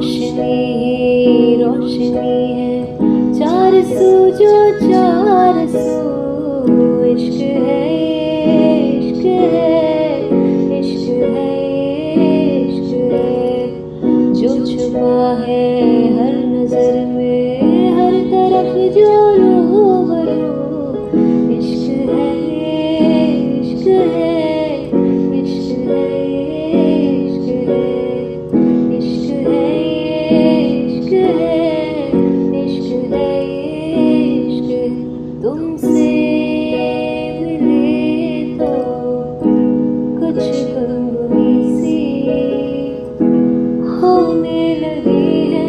रोशनी ही रोशनी है, चार सू जो चार सू। इश्क है ये इश्क है, इश्क है ये इश्क है, जो छुपा है हर नजर में, हर तरफ जो रूबरू। इश्क है ये इश्क है, इश्क है ये इश्क है, इश्क है ये इश्क है, इश्क है ये इश्क। तुमसे मिले तो कुछ गमगीन सी होने लगी है।